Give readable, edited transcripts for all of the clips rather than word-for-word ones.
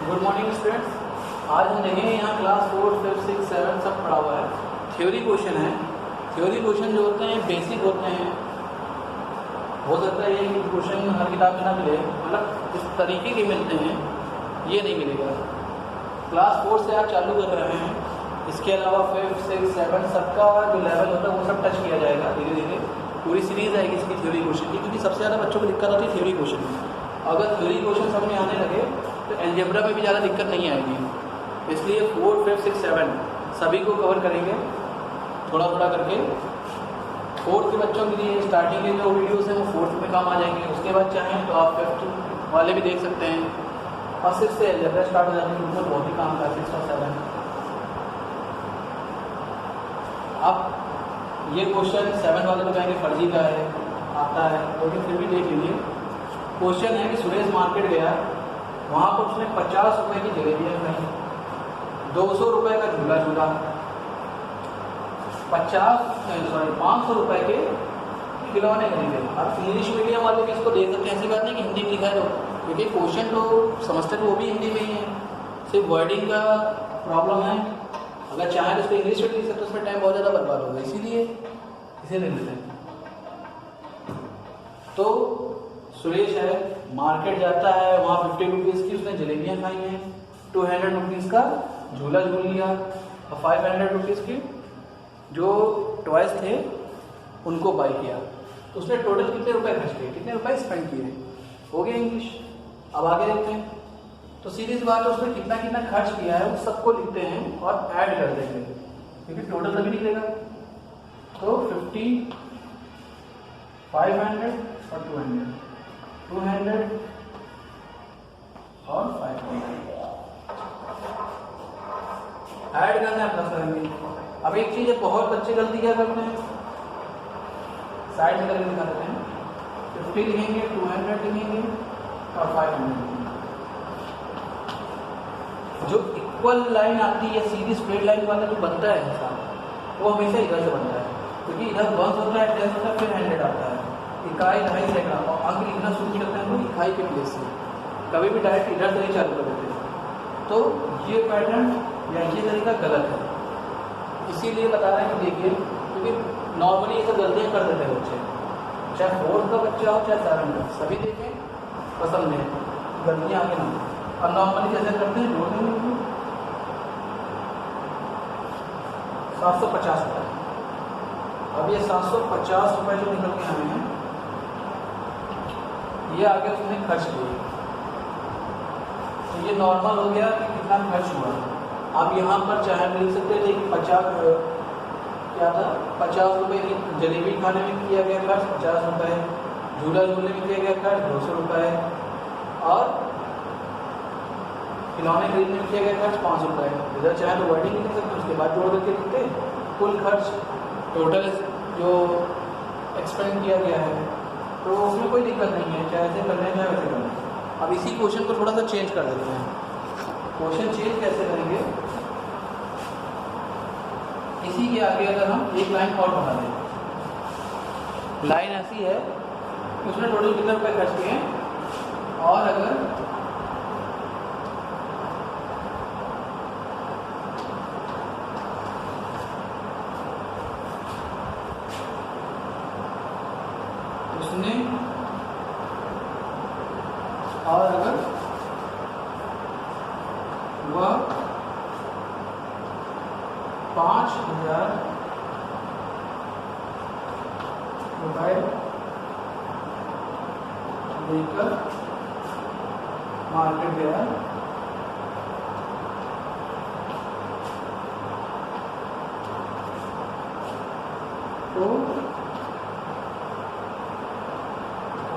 Good morning students. आज हम देखेंगे यहाँ क्लास 4, 5, 6, 7 सब पढ़ा हुआ है। थ्योरी क्वेश्चन है। थ्योरी क्वेश्चन जो होते हैं बेसिक होते हैं। हो सकता है ये क्वेश्चन हर किताब में ना मिले, मतलब इस तरीके के मिलते हैं, ये नहीं मिलेगा। क्लास 4 से आप चालू कर रहे हैं, इसके अलावा 5, 6, 7 सबका जो लेवल होता है वो सब टच किया जाएगा धीरे धीरे। पूरी सीरीज आएगी इसकी थ्योरी क्वेश्चन की, क्योंकि सबसे ज़्यादा बच्चों को दिक्कत होती है थ्योरी क्वेश्चन में। अगर थ्योरी क्वेश्चन समझ में आने लगे तो एल्जेब्रा में भी ज़्यादा दिक्कत नहीं आएगी। इसलिए 4, 5, 6, 7 सभी को कवर करेंगे थोड़ा थोड़ा करके। 4th के बच्चों के लिए स्टार्टिंग के जो वीडियोस हैं वो 4th में काम आ जाएंगे। उसके बाद चाहें तो आप 5th वाले भी देख सकते हैं। और 6 से एल्जेब्रा स्टार्ट हो जाते हैं, उनको बहुत ही काम का 6 और 7। अब ये क्वेश्चन 7 वाले तो कहेंगे फर्जी का है, आता है, लेकिन फिर भी देख लीजिए। क्वेश्चन है कि सुरेश मार्केट गया, वहाँ पर उसने 50 रुपये की जलेबियाँ खाई, 200 रुपये का झूला झूला, 500 रुपये के खिलौने खरीदे। अब इंग्लिश मीडियम वाले भी इसको देख सकते हैं, ऐसी बात नहीं कि हिंदी में लिखा है तो, क्योंकि क्वेश्चन तो समझते तो वो भी हिंदी में ही है, सिर्फ वर्डिंग का प्रॉब्लम है। अगर चाहें तो उसको इंग्लिश में लिख सकते, उसमें टाइम बहुत ज़्यादा बर्बाद होगा, इसीलिए इसे ले लेते हैं। तो सुरेश है, मार्केट जाता है, वहाँ 50 रुपीज़ की उसने जलेबियाँ खाई हैं, 200 रुपीज़ का झूला झूल लिया, और 500 रुपीज़ की जो टॉयज थे उनको बाई किया। तो उसने टोटल कितने रुपए खर्च किए, कितने रुपए स्पेंड किए, हो गया इंग्लिश। अब आगे देखते हैं। तो सीरीज बात है, उसने कितना कितना खर्च किया है उस सबको लिखते हैं और ऐड कर देंगे, क्योंकि टोटल तभी निकलेगा। तो 50, 500 और 200 और 500 ऐड करना है, प्लस करेंगे। अब एक चीज़ है, बहुत बच्चे गलती क्या करते हैं, साइड में करके दिखा देते हैं। 50 लिखेंगे, 200 लिखेंगे और 500 लिखेंगे। जो इक्वल लाइन आती है, सीधी स्ट्रेट लाइन वाला जो बनता है हिसाब, वो हमेशा इधर से बनता है, क्योंकि इधर 1 होता है, 10 होता है, फिर 100 आता है। इकाई, दहाई, सैकड़ा, और अंक लिखना शुरू करते हैं तो इकाई के प्लेस से, कभी भी डायरेक्ट इधर से ही चालू कर देते हैं। तो ये पैटर्न या ये तरीका गलत है, इसीलिए बता रहे हैं कि देखिए, क्योंकि नॉर्मली ये सब गलतियाँ कर देते हैं बच्चे, चाहे 4th का बच्चा हो चाहे 7th का, सभी देखें पसंद है, गलतियाँ आगे ना। और नॉर्मली जैसे करते हैं, जोड़ देंगे 750 रुपये। अब ये 750 रुपये जो निकल के आए हैं, ये आगे उसने खर्च किए। तो ये नॉर्मल हो गया कि कितना खर्च हुआ। आप यहाँ पर चाहे मिल सकते थे कि 50 क्या था, 50 रुपये की जलेबी खाने में किया गया खर्च 50 रुपये, झूला झूलने में किया गया खर्च 200 रुपये, और खिलौने खरीदने में किया गया खर्च 500 रुपये। इधर चाहे तो वर्डिंग लिख सकते, उसके बाद जोड़ करके लिखते कुल खर्च, टोटल जो एक्सपेंड किया गया है, तो उसमें कोई दिक्कत नहीं है, चाहे ऐसे करना है चाहे वैसे करना है। अब इसी क्वेश्चन को थोड़ा सा चेंज कर देते हैं। क्वेश्चन चेंज कैसे करेंगे, इसी के आगे अगर हम एक लाइन और बढ़ा दें, लाइन ऐसी है कि उसने टोटल कितने रुपए खर्च किए हैं, और अगर उसने वह 5000 रुपये लेकर मार्केट गया, तो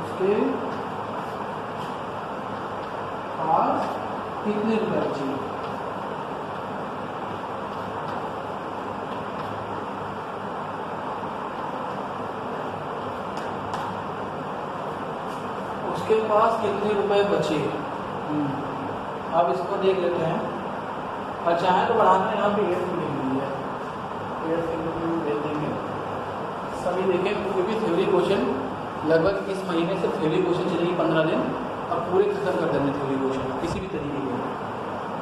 उसके पास कितने रुपये बचे। उसके पास कितने रुपए बचे। अब इसको देख लेते हैं, और चाहे तो बढ़ाना, यहाँ पे 8 लिख दीजिए, 8 दे देंगे सभी। देखें, क्योंकि थ्योरी क्वेश्चन लगभग इस महीने से थ्योरी क्वेश्चन चलेगी 15 दिन, और पूरे खत्म कर देंगे थ्योरी क्वेश्चन किसी भी तरीके के।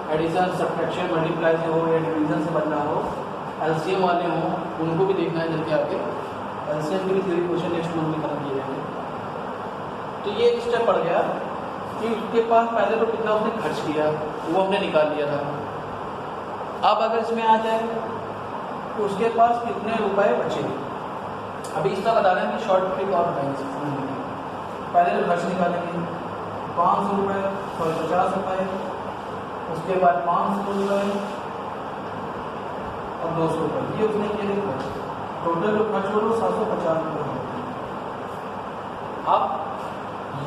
एडिशन सब्ट्रैक्शन मल्टीप्लाई से हो या डिवीजन से बनना हो, एलसीएम वाले हों उनको भी देखना है जल्दी आगे। एलसीएम के भी थ्योरी क्वेश्चन नेक्स्ट मंथ में खत्म किए जाएंगे। तो ये एक स्टेप पड़ गया कि उसके पास पहले तो कितना उसने खर्च किया वो हमने निकाल लिया था। अब अगर इसमें आ जाए तो उसके पास कितने रुपए बचे। अभी इसका बता रहे हैं कि शॉर्ट ट्रिक और बताएंगे। पहले तो खर्च निकालेंगे 500 रुपये, 50 रुपये, उसके बाद 500 रुपये और 200 रुपये, ये उसने किए थे खर्च। टोटल जो खर्च हो 750 रुपये। अब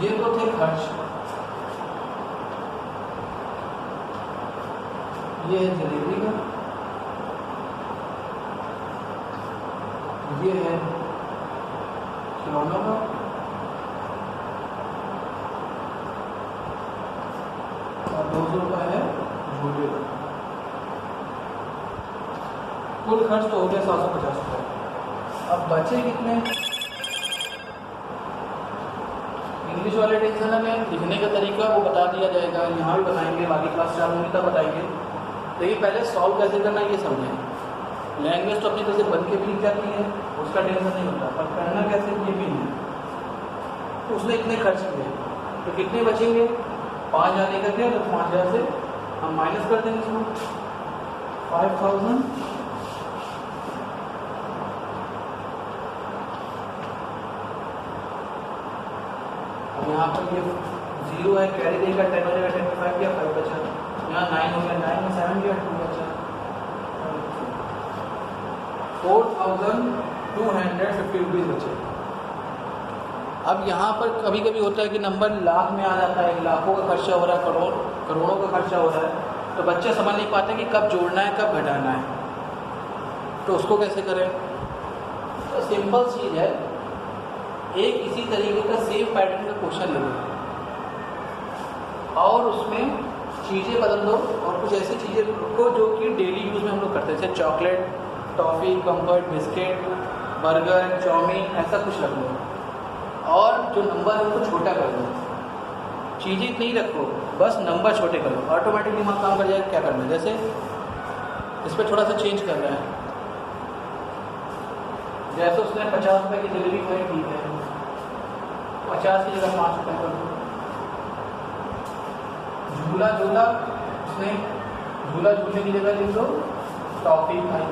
ये तो थे खर्च, ये है जलेबी का, ये है खिलौनों का, और 200 रुपये है झूले का। कुल खर्च तो हो गया 750 रुपये। अब बचे कितने। इंग्लिश वाले टेंशन में लिखने का तरीका वो बता दिया जाएगा, यहाँ भी बताएंगे, बाकी क्लास 4 होंगी तब बताएंगे। लेकिन पहले सॉल्व कैसे करना ये समझें। लैंग्वेज तो अपनी तरह से बन के भी लिख जाती है, उसका टेंशन नहीं होता, पर करना कैसे ये भी नहीं। तो उसने इतने खर्च किए तो कितने बचेंगे, 5000 लेकर के, तो 5000 से हम माइनस कर देंगे इसमें 5000। अब यहाँ पर ये 0 है, कैरी देगा 10 हो जाएगा, 10 में 5 किया 5 बचा। यहाँ 9 हो गया, 9 में 7 किया 2 बचा। 4250 रुपीज़ बचे। अब यहाँ पर कभी कभी होता है कि नंबर लाख में आ जाता है, लाखों का खर्चा हो रहा है, करोड़ों का खर्चा हो रहा है, तो बच्चे समझ नहीं पाते कि कब जोड़ना है कब घटाना है। तो उसको कैसे करें। तो सिंपल चीज़ है, एक इसी तरीके का सेम पैटर्न का क्वेश्चन ले लो और उसमें चीज़ें बदल दो और कुछ ऐसी चीज़ें रखो जो कि डेली यूज़ में हम लोग करते हैं, जैसे chocolate, toffee, comfort, biscuit, burger, chowmein, ऐसा कुछ रख लो और जो नंबर है उसको छोटा कर दो। चीज़ें नहीं रखो, बस नंबर छोटे कर लो, ऑटोमेटिक दिमाग काम कर जाएगा। क्या करना है, जैसे इस पर थोड़ा सा चेंज कर रहा है, जैसे उसने 50 रुपये की जलेबी खाई, ठीक है, 50 की जगह 5 रुपये कर दो। झूला झूला उसने झूला झूलने की जगह लिख दो टॉफ़ी खाई,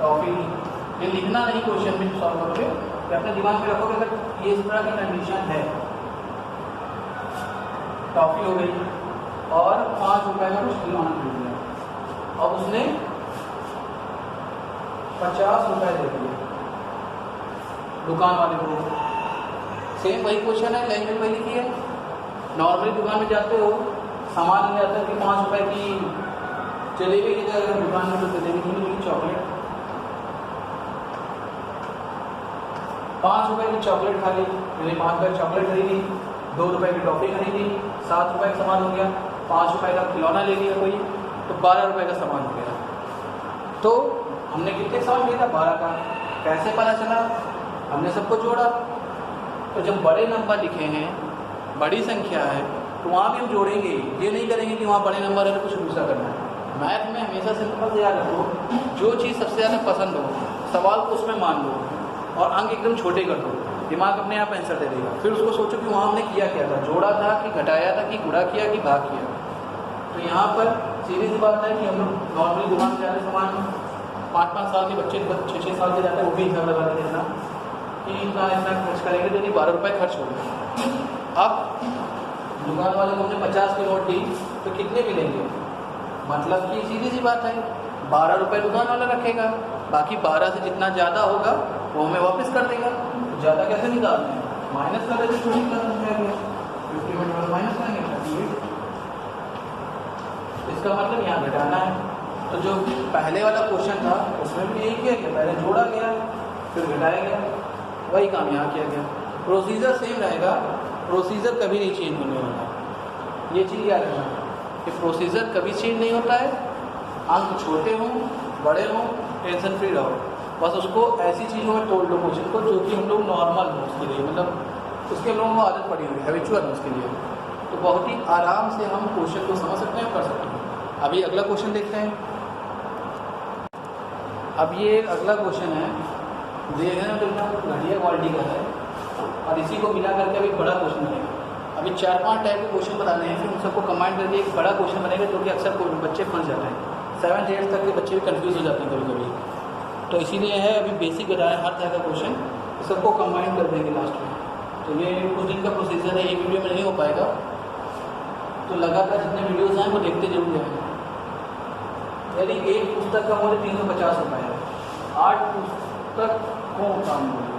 टॉफ़ी। ये लिखना नहीं क्वेश्चन में सॉल्व करोगे, तो अपने दिमाग में रखोगे अगर ये इस तरह की कंडीशन है। टॉफ़ी हो गई और 5 रुपये का कुछ खिलौना खरीद लिया। अब उसने 50 रुपये दे दिए दुकान वाले को। सेम वही क्वेश्चन है, लैंग्वेज वही लिखी है। नॉर्मली दुकान में जाते हो, सामान ले जाते हो कि 5 रुपये की जलेबी की जगह दुकान में तो जलेबी नहीं मिली, चॉकलेट। 5 रुपये की चॉकलेट खा ली, यानी 5 रुपये चॉकलेट खरीदी, 2 रुपये की टॉफ़ी खरीदी, 7 रुपये का सामान हो गया, 5 रुपये का खिलौना ले लिया कोई, तो 12 रुपये का सामान हो गया। तो हमने कितने सामान लिया था, 12 का। कैसे पता चला, हमने सबको जोड़ा। तो जब बड़े नंबर लिखे हैं, बड़ी संख्या है, तो वहाँ भी हम जोड़ेंगे। ये नहीं करेंगे कि वहाँ बड़े नंबर है तो कुछ दूसरा करना है। मैथ में हमेशा सिंपल से याद रखो, जो चीज़ सबसे ज़्यादा पसंद हो सवाल को उसमें मान लो और अंक एकदम छोटे कर दो, दिमाग अपने आप आंसर दे देगा। फिर उसको सोचो कि वहाँ हमने किया क्या था, जोड़ा था कि घटाया था कि गुणा किया कि भाग किया। तो यहाँ पर सीधी सी बात है कि हम लोग नॉर्मली दुकान से जाते सामान 5-5 साल के बच्चे 6-6 साल के जाते हैं, वो भी हिसाब लगा देना कि इतना खर्च करेंगे तो नहीं 12 रुपये खर्च हो गए। अब दुकान वाले को हमने 50 की नोट दी तो कितने मिलेंगे, मतलब कि सीधी सी बात है 12 रुपये दुकान वाला रखेगा, बाकी 12 से जितना ज़्यादा होगा वो हमें वापस कर देगा। तो ज़्यादा कैसे निकालते हैं, माइनस कर देते, छोटी क्लास में जाएंगे 50 माइनस करेंगे 38। इसका मतलब यहाँ घटाना है। तो जो पहले वाला क्वेश्चन था उसमें भी यही किया गया, पहले जोड़ा गया फिर घटाया गया, वही काम यहाँ किया गया। प्रोसीजर सेम रहेगा, प्रोसीजर कभी नहीं चेंज होने वाला। ये चीज़ याद रखना कि प्रोसीजर कभी चेंज नहीं होता है। अंक छोटे हों बड़े हों, टेंशन फ्री रहो, बस उसको ऐसी चीज़ों में तोड़ लो क्वेश्चन को जो कि हम लोग नॉर्मल हो उसके लिए, मतलब उसके हम लोगों को आदत पड़ी हुई है, हैबिचुअल है उसके लिए। तो बहुत ही आराम से हम क्वेश्चन को समझ सकते हैं, कर सकते हैं। अभी अगला क्वेश्चन देखते हैं। अब ये अगला क्वेश्चन है, देखने में तो इतना घटिया क्वालिटी का है और इसी को मिला करके अभी बड़ा क्वेश्चन बनेगा। अभी 4-5 टाइप के क्वेश्चन बताने हैं, फिर उन सबको कंबाइन करके एक बड़ा क्वेश्चन बनेगा, जो कि अक्सर बच्चे फंस जाते हैं। 7th-8th तक के बच्चे भी कन्फ्यूज़ हो जाते हैं कभी कभी, तो इसीलिए है अभी बेसिक बता रहे हैं हर तरह का क्वेश्चन, सबको कंबाइन कर देंगे लास्ट में। तो ये कुछ दिन का प्रोसीजर है, एक वीडियो में नहीं हो पाएगा, तो लगातार जितने वीडियोज़ हैं वो देखते जरूर जाएंगे। यदि एक पुस्तक का मूल्य 350 रुपये है, 8 पुस्तकों का मूल्य,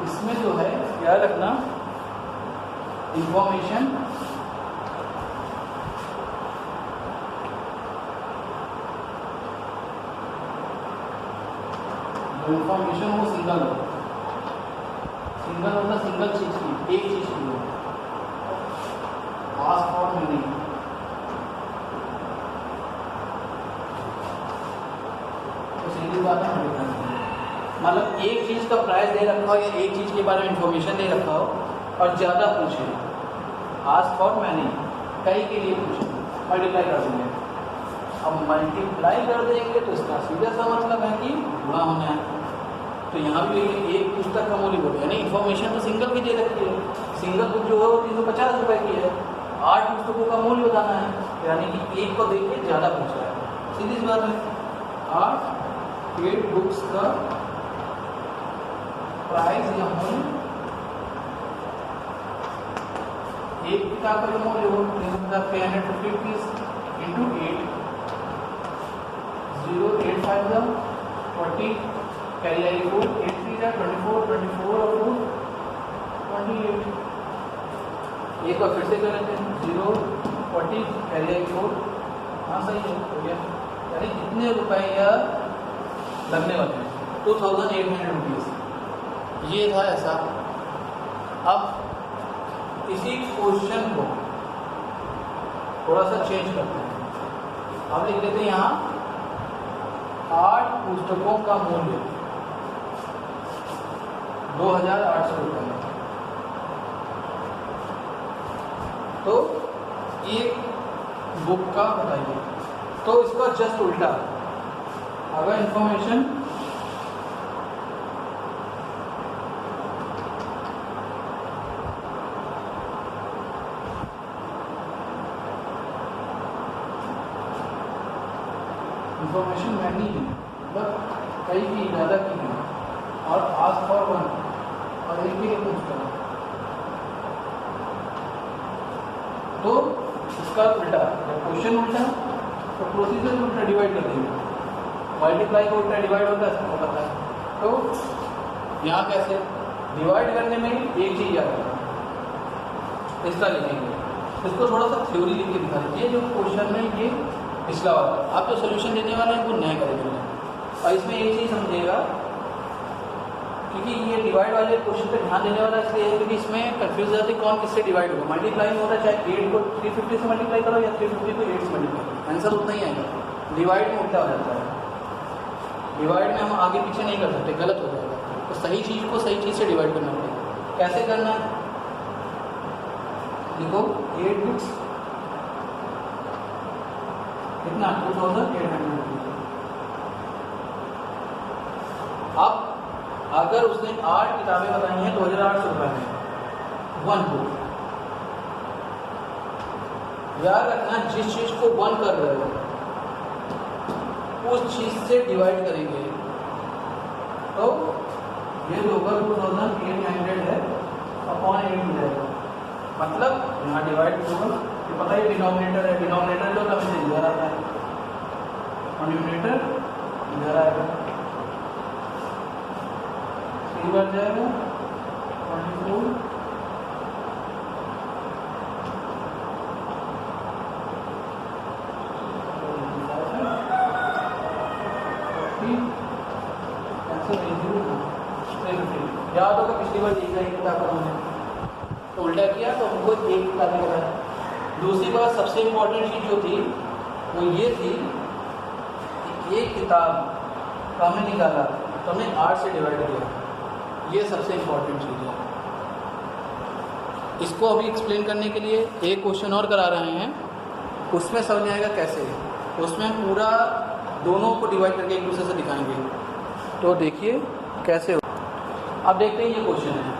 इसमें जो है क्या रखना, इंफॉर्मेशन वो सिंगल हो, सिंगल होता सिंगल चीज की, एक चीज की हो, आस्क फॉर मनी। तो सीधी बात है, मतलब एक चीज का प्राइस दे रखा हो या एक चीज के बारे में इंफॉर्मेशन दे रखा हो और ज़्यादा पूछे, आस्क फॉर मनी, कई के लिए पूछे, मल्टीप्लाई कर देंगे। अब मल्टीप्लाई कर देंगे तो इसका सीधा सा मतलब है कि गुणा होना है। तो यहाँ भी एक पुस्तक का मूल्य बोले, यानी इन्फॉर्मेशन तो सिंगल की दे रखी है, सिंगल बुक जो है वो 350 रुपये की है, 8 पुस्तकों का मूल्य बताना है, यानी कि एक को देख के ज़्यादा पूछ रहा है, सीधी सी बात है। 8 बुक्स का प्राइस या मूल्य, एक किताब का जो मूल्य हो 350 रुपीज़ इंटू 8, 0 8 5 40, कैरी आई 4, 8 3 24, 24 और 4 28। एक बार फिर से कर लेते हैं, 0 40 कैरी आई 4, हाँ सही है, हो गया। यानी कितने रुपये लगने वाले हैं, 2800 रुपीज़। ये था ऐसा। अब इसी क्वेश्चन को थोड़ा सा चेंज करते हैं, अब लिख लेते हैं यहाँ 8 पुस्तकों का मूल्य 2800 रुपये। तो एक बुक का बताइए, तो इसका जस्ट उल्टा, अगर इंफॉर्मेशन महंगी है, मतलब कई की ज़्यादा की है, और आस्क फॉर वन, और एक के लिए पूछता है, तो इसका उल्टा, जब क्वेश्चन उल्टा तो प्रोसीजर उल्टा, डिवाइड कर देंगे। मल्टीप्लाई को उल्टा डिवाइड होता है, सबको पता है। तो यहाँ कैसे डिवाइड करने में एक चीज़ याद रखना, इसका लिखेंगे, इसको थोड़ा सा थ्योरी लिख के दिखा दीजिए। जो क्वेश्चन में ये पिछला वाला, आप जो सोल्यूशन देने वाले हैं वो नए करेंगे। और इसमें एक चीज़ समझिएगा, क्योंकि ये डिवाइड वाले क्वेश्चन पे ध्यान देने वाला इसलिए है क्योंकि इसमें कन्फ्यूज हो जाती है कौन किससे डिवाइड होगा। मल्टीप्लाई में होता है चाहे 8 को 350 से मल्टीप्लाई करो या 350 को 8 से मल्टीप्लाई करो, आंसर उतना ही आएगा। डिवाइड में उल्टा हो जाता है, डिवाइड में हम आगे पीछे नहीं कर सकते, गलत हो जाएगा। तो सही चीज़ को सही चीज़ से डिवाइड करना पड़ेगा। कैसे करना है देखो, 8 बुक्स कितना 2800 रुपये। अब अगर उसने 8 किताबें बताई हैं 2800 रुपये में, 1 बुक, याद रखना जिस चीज को 1 कर रहे हो उस चीज से डिवाइड करेंगे, तो ये जो होगा 2800 है अपॉन 8 मिल जाएगा। मतलब यहाँ डिवाइड होगा, तो पता ही डिनोमिनेटर है, डिनोमिनेटर जो कभी से इधर आता है और न्यूमरेटर इधर आएगा, सी बढ़ जाएगा 24 याद होगा पिछली बार देखा ही किताब का हमने, तो उल्टा किया तो हमको एक किताब लगाया। दूसरी बात सबसे इम्पोर्टेंट चीज़ जो थी वो ये थी कि एक किताब का हमने निकाला तो हमने 8 से डिवाइड किया, ये सबसे इम्पोर्टेंट चीज़ है। इसको अभी एक्सप्लेन करने के लिए एक क्वेश्चन और करा रहे हैं, उसमें समझ आएगा कैसे। उसमें पूरा दोनों को डिवाइड करके एक दूसरे से दिखाएंगे, तो देखिए कैसे हो। अब देखते हैं ये क्वेश्चन है,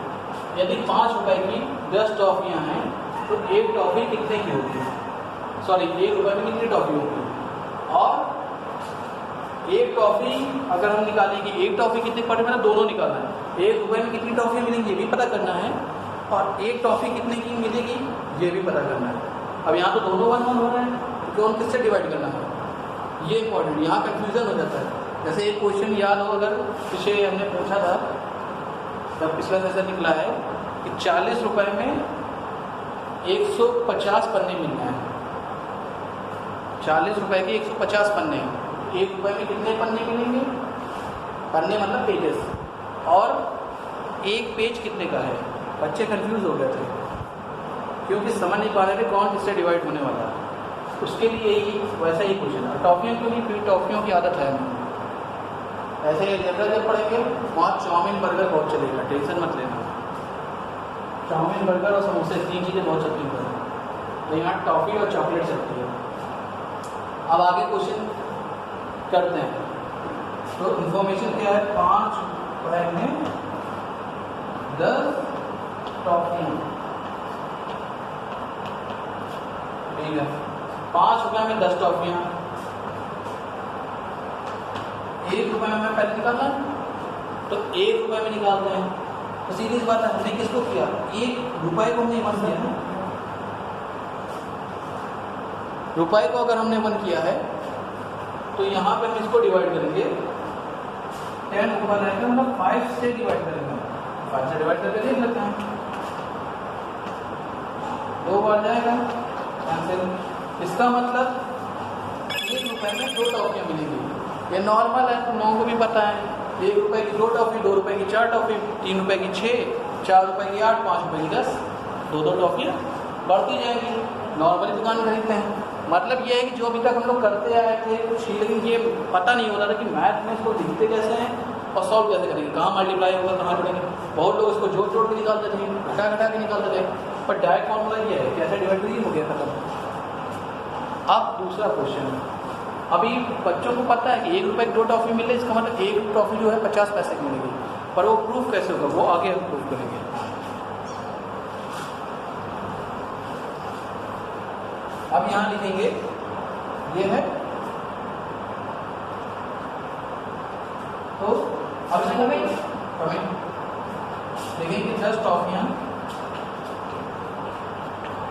यदि 5 रुपए की 10 टॉफियाँ हैं तो एक टॉफी कितने की होगी, सॉरी 1 रुपये में कितनी टॉफी होगी, और एक टॉफी अगर हम निकालेंगे, एक टॉफी कितने पड़े मतलब दोनों निकालना है, 1 रुपये में कितनी टॉफी मिलेंगी ये भी पता करना है, और एक टॉफी कितने की मिलेगी ये भी पता करना है। अब यहाँ तो दोनों 1 1 हो रहे हैं, तो उन किससे डिवाइड करना है, ये इंपॉर्टेंट, यहाँ कन्फ्यूज़न हो जाता है। जैसे एक क्वेश्चन याद हो, अगर पिछले हमने पूछा था, तब पिछला सेशन निकला है कि 40 रुपये में 150 पन्ने मिलना है, 40 रुपये के 150 पन्ने, 1 रुपये में कितने पन्ने मिलेंगे, पन्ने मतलब पेजेस, और एक पेज कितने का है। बच्चे कंफ्यूज हो गए थे क्योंकि समझ नहीं पा रहे थे कौन किससे डिवाइड होने वाला है। उसके लिए ही वैसा ही क्वेश्चन है। टॉफियों क्यों नहीं, फिर टॉफियों की आदत है हमें, ऐसे ही जब पढ़ेंगे वहाँ चाउमीन बर्गर बहुत चलेगा, टेंशन मत लेना। चाउमीन बर्गर और समोसे 3 चीज़ें बहुत चलती हैं, तो यहाँ टॉफ़ी और चॉकलेट चलती है। अब आगे क्वेश्चन करते हैं, तो इन्फॉर्मेशन क्या है, 5 रुपये में 10 टॉफियाँ, ठीक है, 5 रुपये में 10 टॉफियाँ, 1 रुपये में पहले निकालना, तो 1 रुपये में निकालते हैं। तो सीधी सी बात है, हमने किसको किया, 1 रुपये को हमने 1 किया है, रुपये को अगर हमने 1 किया है तो यहाँ पे हम इसको डिवाइड करेंगे, 10 ऊपर रहेगा, मतलब 5 से डिवाइड करेंगे, 5 से डिवाइड करके देख लेते हैं, 2 बार जाएगा कैंसिल। इसका मतलब 1 रुपये में 2 टॉफियाँ मिलेंगी, ये नॉर्मल है, तुम लोगों को भी पता है। 1 रुपये की 2 टॉफी, 2 रुपये की 4 टॉफी, 3 रुपये की 6, 4 रुपये की 8, 5 रुपये की 10, 2 टॉफियाँ बढ़ती जाएंगी, नॉर्मली दुकान में खरीदते हैं। मतलब ये है कि जो अभी तक हम लोग करते आए थे कुछ, लेकिन ये पता नहीं होता था कि मैथ में इसको लिखते कैसे हैं और सॉल्व कैसे करेंगे, कहाँ मल्टीप्लाई होगा, कहाँ जोड़ेंगे। बहुत लोग इसको जोड़ जोड़ के निकालते थे, घटा घटा के निकालते थे, पर डायरेक्ट फॉर्मूला ये है, कैसे डिवाइड करिए हो गया खत्म। अब दूसरा क्वेश्चन, अभी बच्चों को पता है कि 1 रुपये की 2 टॉफी मिले, इसका मतलब 1 टॉफी जो है 50 पैसे की मिलेगी, पर वो प्रूफ कैसे होगा, वो आगे हम प्रूफ करेंगे। अब यहाँ लिखेंगे, ये है, तो अब लिखेंगे 10 टॉफियाँ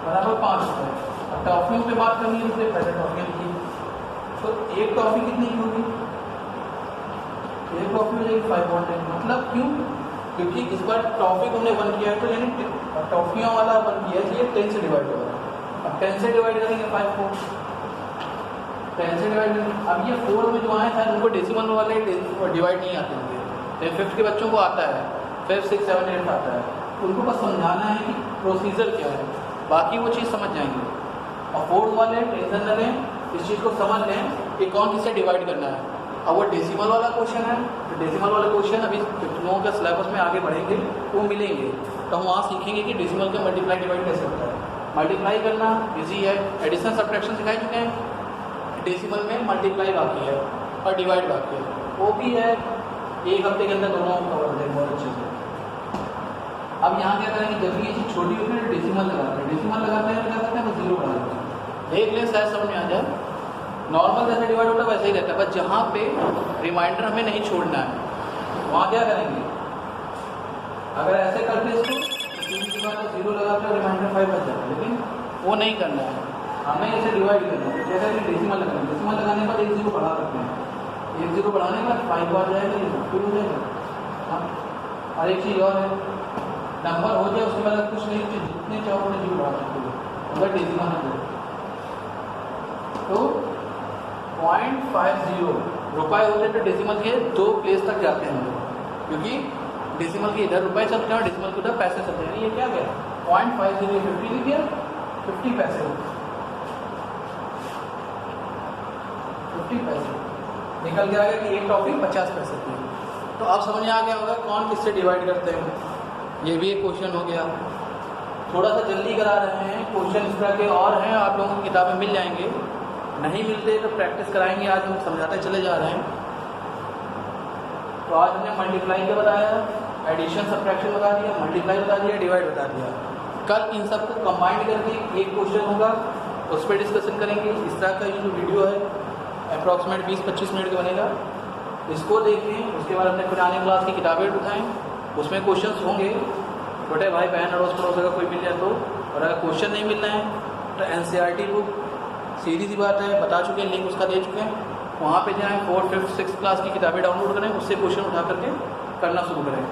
बराबर 5 रुपये। अब टॉफियों पे बात करनी है, इसलिए पहले टॉफियाँ लिखी, तो एक टॉफी कितनी की होगी, एक टॉफी हो जाएगी 5.10, मतलब क्यों, क्योंकि इस बार टॉफी को हमने 1 किया है, तो यानी टॉफियों वाला 1 किया है, ये 10 से डिवाइड होगा। अब 10 से डिवाइड करेंगे 5 को, 10 से डिवाइड करेंगे। अब ये 4 में जो आए शायद उनको डेसिमल वाले डिवाइड नहीं आते होंगे, तो 5th के बच्चों को आता है, 5, 6, 7, 8 आता है, उनको बस समझाना है कि प्रोसीजर क्या है, बाकी वो चीज़ समझ जाएंगे। और 4th वाले टेंशन न लें, इस चीज़ को समझ लें कि कौन किससे डिवाइड करना है। अब वो डेसिमल वाला क्वेश्चन है, तो डेसिमल वाला क्वेश्चन अभी लोगों के सिलेबस में आगे बढ़ेंगे तो वो मिलेंगे, तो हम वहाँ सीखेंगे कि डेसिमल का मल्टीप्लाई डिवाइड कैसे होता है। मल्टीप्लाई करना इजी है, एडिशन सब्ट्रैक्शन सिखाई चुके हैं, डेसिमल में मल्टीप्लाई बाकी है और डिवाइड बाकी है, वो भी है, 1 हफ्ते के अंदर दोनों कवर हो जाएंगे बहुत अच्छे से। अब यहाँ क्या करेंगे, जब भी ये चीज़ छोटी होती है तो डेसिमल लगाते हैं, डेसिमल लगाते हैं तो क्या करते हैं, वो 0 बढ़ा देते हैं, देख लें शायद समझ में आ जाए। नॉर्मल जैसे डिवाइड होता है वैसे ही रहता है, बस जहाँ पे रिमाइंडर हमें नहीं छोड़ना है वहाँ क्या करेंगे, अगर ऐसे करते इसको तो 3 के बाद 0 लगाते हैं, रिमाइंडर 5 बच जाता है, लेकिन वो नहीं करना है, हमें इसे डिवाइड करना है। जैसे कि डेसिमल लगाना है, डेसिमल लगाने के बाद 1 0 बढ़ा सकते हैं, 1 0 बढ़ाने के बाद 5 बार जाएगा, ये फिर हो जाएगा। और एक चीज़ और है, नंबर हो जाए उसके बाद कुछ नहीं, जितने चाहो उतने 0 बढ़ा सकते हो अगर डेसिमल है तो 0.50 रुपये होते हैं, तो डेसिमल के 2 प्लेस तक जाते हैं हम लोग, क्योंकि डेसिमल के इधर रुपये चलते हैं और डेसिमल के उधर पैसे चलते हैं। ये क्या गया 0.50 50 लिख दिया, 50 पैसे, 50 पैसे निकल के आ गया कि एक टॉफी 50 पैसे की। तो अब समझ में आ गया होगा कौन किससे डिवाइड करते हैं, ये भी एक क्वेश्चन हो गया। थोड़ा सा जल्दी करा रहे हैं, क्वेश्चन इस तरह के और हैं, आप लोगों की किताबें मिल जाएंगे, नहीं मिलते तो प्रैक्टिस कराएंगे। आज हम समझाते चले जा रहे हैं। तो आज हमने मल्टीप्लाई का बताया, एडिशन सब्ट्रैक्शन बता दिया, मल्टीप्लाई बता दिया, डिवाइड बता दिया। कल इन सबको कंबाइंड करके एक क्वेश्चन होगा, उस पर डिस्कशन करेंगे। इस तरह का ये जो वीडियो है अप्रॉक्सीमेट 20-25 मिनट का बनेगा, इसको देखें। उसके बाद अपने पुराने क्लास की किताबें उठाएं, उसमें क्वेश्चंस होंगे। छोटे भाई बहन अड़ोस पड़ोस अगर कोई मिल जाए तो, और अगर क्वेश्चन नहीं मिलना है तो NCERT बुक सीधी सी बात है, बता चुके हैं, लिंक उसका दे चुके हैं, वहाँ पे जाएँ 4th, 5th, 6th क्लास की किताबें डाउनलोड करें, उससे क्वेश्चन उठा करके करना शुरू करें।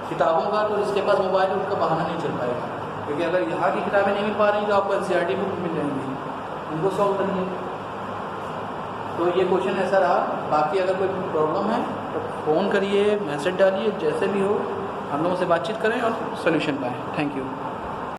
किताबों का तो जिसके पास मोबाइल है उसका बहाना नहीं चल पाएगा, क्योंकि अगर यहाँ की किताबें नहीं मिल पा रही तो आपको NCERT बुक मिल जाएंगी, उनको सॉल्व करिए। तो ये क्वेश्चन ऐसा रहा। बाकी अगर कोई प्रॉब्लम है तो फ़ोन करिए, मैसेज डालिए, जैसे भी हो हम लोगों से बातचीत करें और सोल्यूशन पाएँ। Thank you.